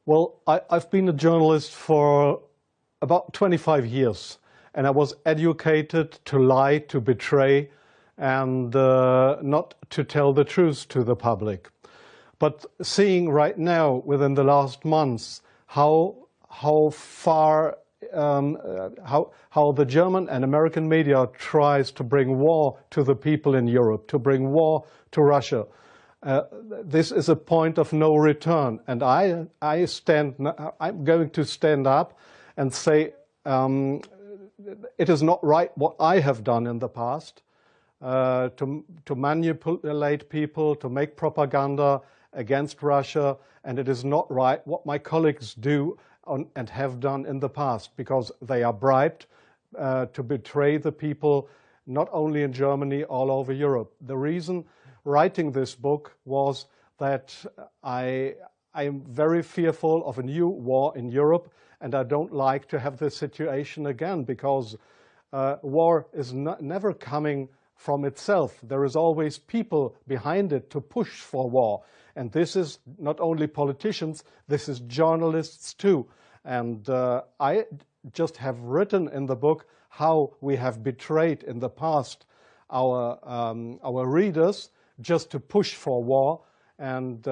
Well, I've been a journalist for about 25 years, and I was educated to lie, to betray, and not to tell the truth to the public. But seeing right now, within the last months, how far how the German and American media tries to bring war to the people in Europe, to bring war to Russia. This is a point of no return, and I'm going to stand up and say it is not right what I have done in the past, to manipulate people, to make propaganda against Russia, and it is not right what my colleagues do and have done in the past, because they are bribed to betray the people, not only in Germany, all over Europe. The reason writing this book was that I am very fearful of a new war in Europe, and I don't like to have this situation again, because war is never coming from itself. There is always people behind it to push for war. And this is not only politicians, this is journalists too. And I just have written in the book how we have betrayed in the past our readers just to push for war, and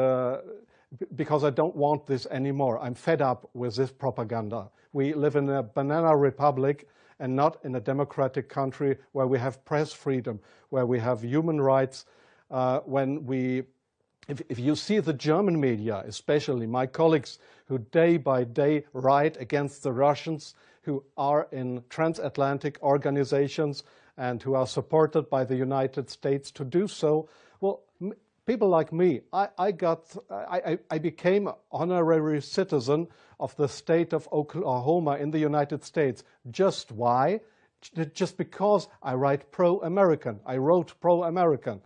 because I don't want this anymore. I'm fed up with this propaganda. We live in a banana republic and not in a democratic country where we have press freedom, where we have human rights. If you see the German media, especially my colleagues who day by day write against the Russians, who are in transatlantic organizations and who are supported by the United States to do so, well, people like me, I became an honorary citizen of the state of Oklahoma in the United States. Just why? Just because I write pro-American. I wrote pro-American.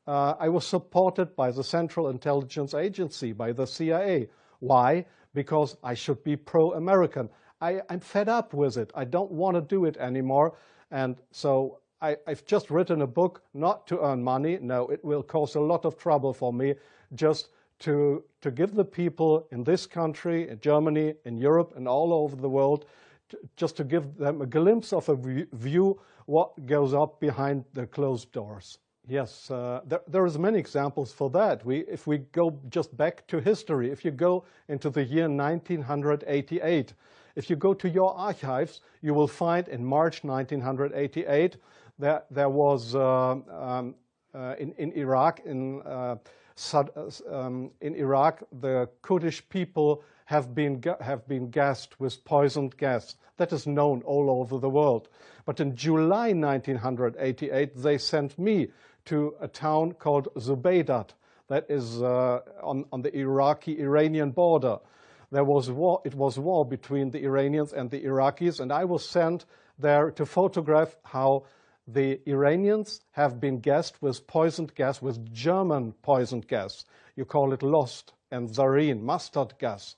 I was supported by the Central Intelligence Agency, by the CIA. Why? Because I should be pro-American. I'm fed up with it. I don't want to do it anymore. And so I've just written a book not to earn money. No, it will cause a lot of trouble for me, just to give the people in this country, in Germany, in Europe, and all over the world, just to give them a glimpse of a view what goes up behind the closed doors. Yes, there is many examples for that. If we go just back to history, if you go into the year 1988, if you go to your archives, you will find in March 1988 there was in Iraq, in Iraq, the Kurdish people have been gassed with poisoned gas. That is known all over the world. But in July 1988, they sent me to a town called Zubeidat, that is on the Iraqi-Iranian border. There was war. It was war between the Iranians and the Iraqis, and I was sent there to photograph how the Iranians have been gassed with poisoned gas, with German poisoned gas. You call it Lost and Zarine, mustard gas,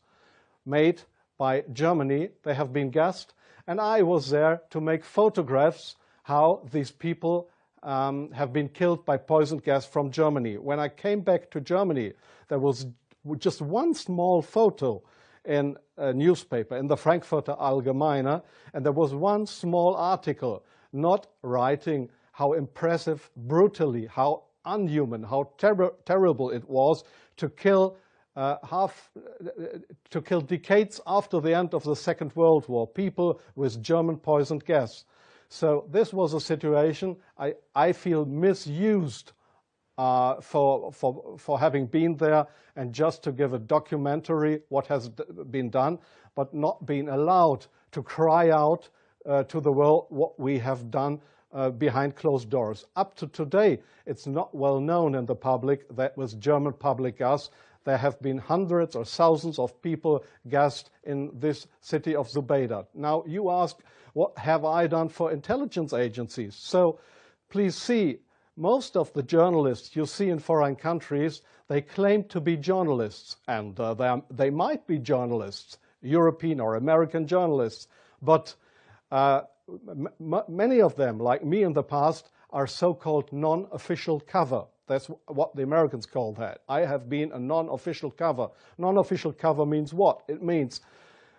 made by Germany. They have been gassed, and I was there to make photographs how these people have been killed by poisoned gas from Germany. When I came back to Germany, there was just one small photo in a newspaper, in the Frankfurter Allgemeine, and there was one small article not writing how impressive, brutally, how unhuman, how terrible it was to kill decades after the end of the Second World War, people with German poisoned gas. So this was a situation I feel misused for having been there and just to give a documentary what has been done, but not being allowed to cry out to the world what we have done behind closed doors. Up to today, it's not well known in the public that with German public gas, there have been hundreds or thousands of people gassed in this city of Zubeidat. Now, you ask, what have I done for intelligence agencies? So please see, most of the journalists you see in foreign countries, they claim to be journalists, and they might be journalists, European or American journalists, but many of them, like me in the past, are so-called non-official cover. That's what the Americans call that. I have been a non-official cover. Non-official cover means what? It means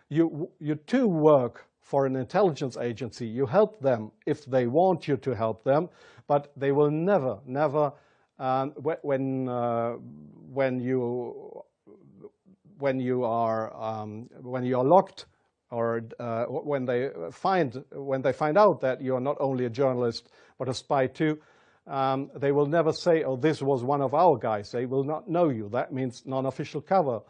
you too work for an intelligence agency. You help them if they want you to help them, but they will never, when you are locked, or when they find out that you are not only a journalist but a spy too, they will never say, "Oh, this was one of our guys." They will not know you. That means non-official cover.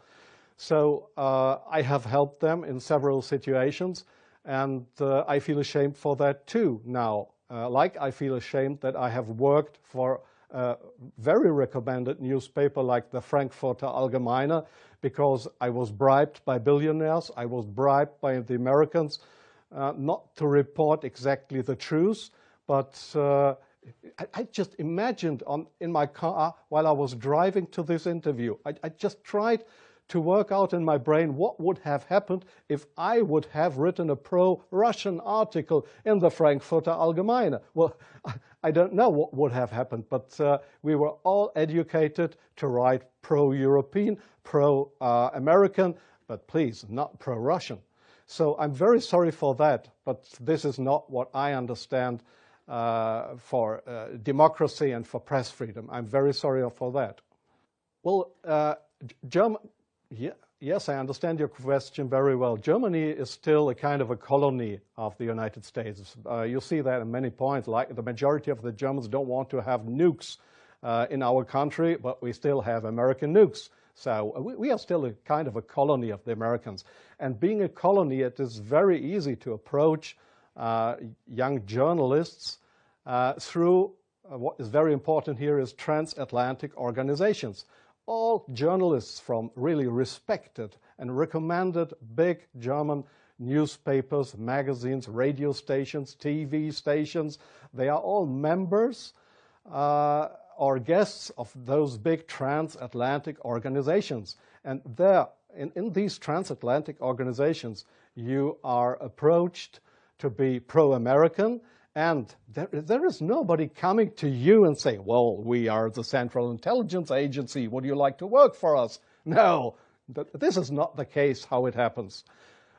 So I have helped them in several situations, and I feel ashamed for that too now. Like I feel ashamed that I have worked for a very recommended newspaper like the Frankfurter Allgemeine, because I was bribed by billionaires, I was bribed by the Americans not to report exactly the truth, but I just imagined in my car while I was driving to this interview, I just tried to work out in my brain what would have happened if I would have written a pro-Russian article in the Frankfurter Allgemeine. Well, I don't know what would have happened, but we were all educated to write pro-European, pro-American, but please, not pro-Russian. So I'm very sorry for that, but this is not what I understand for democracy and for press freedom. I'm very sorry for that. Well, yes, I understand your question very well. Germany is still a kind of a colony of the United States. You see that in many points, like the majority of the Germans don't want to have nukes in our country, but we still have American nukes. So we are still a kind of a colony of the Americans. And being a colony, it is very easy to approach young journalists through what is very important here is transatlantic organizations. All journalists from really respected and recommended big German newspapers, magazines, radio stations, TV stations, they are all members or guests of those big transatlantic organizations. And there, in these transatlantic organizations, you are approached to be pro-American, and there is nobody coming to you and saying, well, we are the Central Intelligence Agency, would you like to work for us? No, this is not the case how it happens.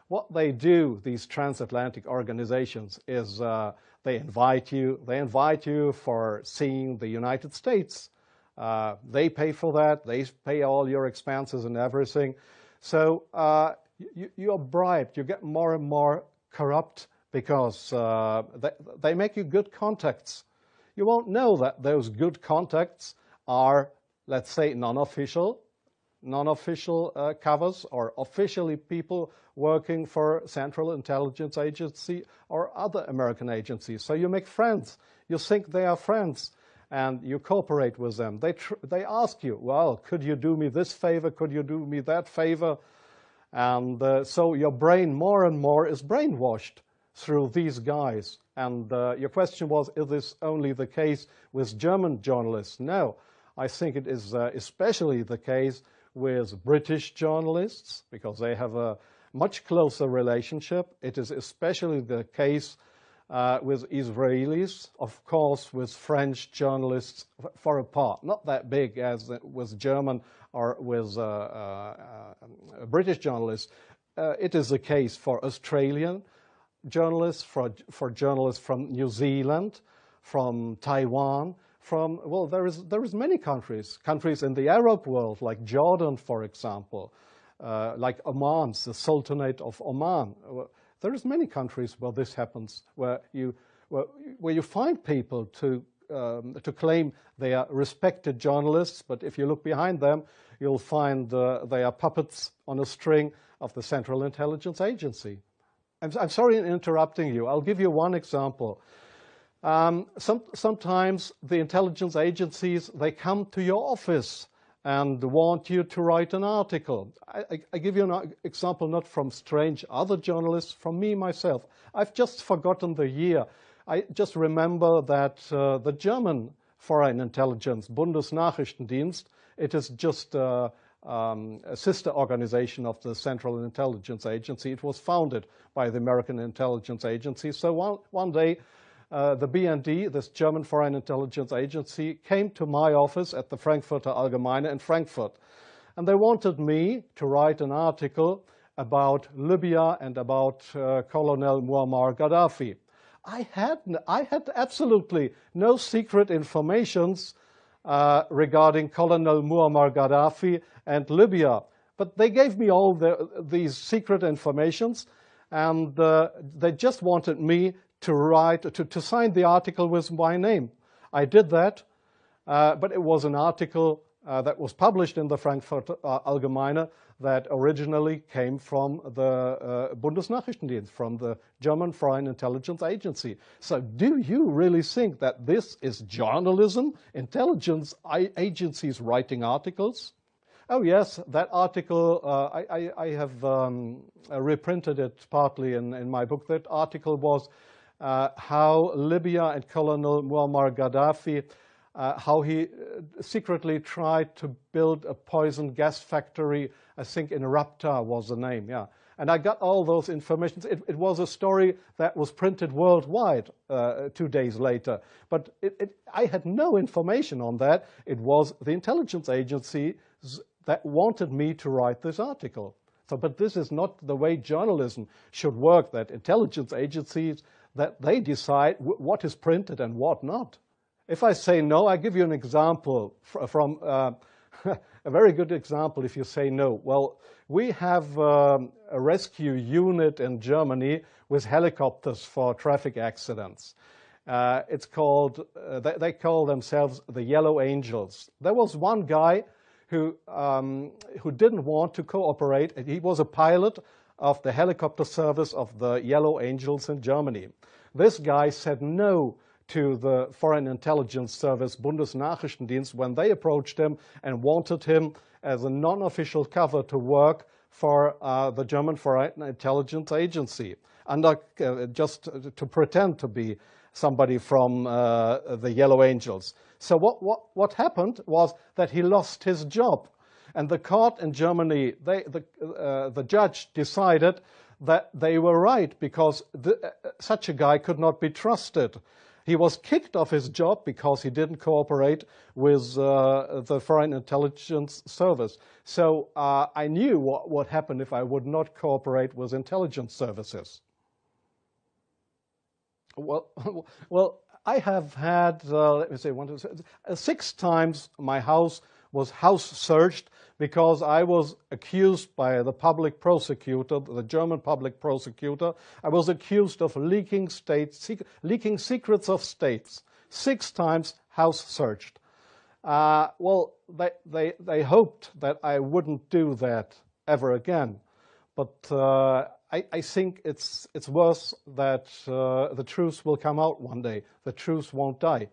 What they do, these transatlantic organizations, is they invite you for seeing the United States. They pay for that, they pay all your expenses and everything. So you are bribed, you get more and more corrupt, because they make you good contacts. You won't know that those good contacts are, let's say, non-official covers, or officially people working for Central Intelligence Agency or other American agencies. So you make friends. You think they are friends, and you cooperate with them. They ask you, well, could you do me this favor? Could you do me that favor? And so your brain more and more is brainwashed through these guys. And your question was, is this only the case with German journalists? No, I think it is especially the case with British journalists, because they have a much closer relationship. It is especially the case with Israelis, of course, with French journalists for a part, not that big as with German or with British journalists. It is the case for Australian journalists, for journalists from New Zealand, from Taiwan, well, there is many countries in the Arab world, like Jordan, for example, like Oman, the Sultanate of Oman. There is many countries where this happens, where you find people to claim they are respected journalists, but if you look behind them, you'll find they are puppets on a string of the Central Intelligence Agency. I'm sorry in interrupting you. I'll give you one example. Sometimes the intelligence agencies, they come to your office and want you to write an article. I give you an example not from strange other journalists, from me myself. I've just forgotten the year. I just remember that the German Foreign Intelligence, Bundesnachrichtendienst, it is just a sister organization of the Central Intelligence Agency. It was founded by the American Intelligence Agency. So one day the BND, this German Foreign Intelligence Agency, came to my office at the Frankfurter Allgemeine in Frankfurt. And they wanted me to write an article about Libya and about Colonel Muammar Gaddafi. I had absolutely no secret informations regarding Colonel Muammar Gaddafi and Libya. But they gave me all these secret informations, and they just wanted me to write, to sign the article with my name. I did that, but it was an article that was published in the Frankfurter Allgemeine that originally came from the Bundesnachrichtendienst, from the German Foreign Intelligence Agency. So do you really think that this is journalism, intelligence agencies writing articles? Oh yes, that article, I have reprinted it partly in my book. That article was how Libya and Colonel Muammar Gaddafi, how he secretly tried to build a poison gas factory, I think in Rabta was the name, yeah. And I got all those informations. It was a story that was printed worldwide 2 days later. But I had no information on that. It was the intelligence agencies that wanted me to write this article. So, but this is not the way journalism should work, that intelligence agencies, that they decide what is printed and what not. If I say no, I give you an example from a very good example if you say no. Well, we have a rescue unit in Germany with helicopters for traffic accidents. It's called, they call themselves the Yellow Angels. There was one guy who didn't want to cooperate. He was a pilot of the helicopter service of the Yellow Angels in Germany. This guy said no to the Foreign Intelligence Service, Bundesnachrichtendienst, when they approached him and wanted him as a non-official cover to work for the German Foreign Intelligence Agency, under just to pretend to be somebody from the Yellow Angels. So what happened was that he lost his job. And the court in Germany, the judge decided that they were right, because such a guy could not be trusted. He was kicked off his job because he didn't cooperate with the Foreign Intelligence Service. So I knew what would happen if I would not cooperate with intelligence services. Well, I have had, let me say, 6 times my house was house searched because I was accused by the public prosecutor, the German public prosecutor. I was accused of leaking secrets of states. 6 times house searched. Well, they hoped that I wouldn't do that ever again. But I think it's worse that the truth will come out one day. The truth won't die.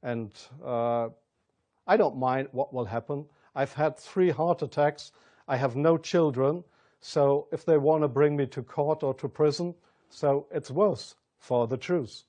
And I don't mind what will happen. I've had 3 heart attacks. I have no children. So if they want to bring me to court or to prison, so it's worse for the truth.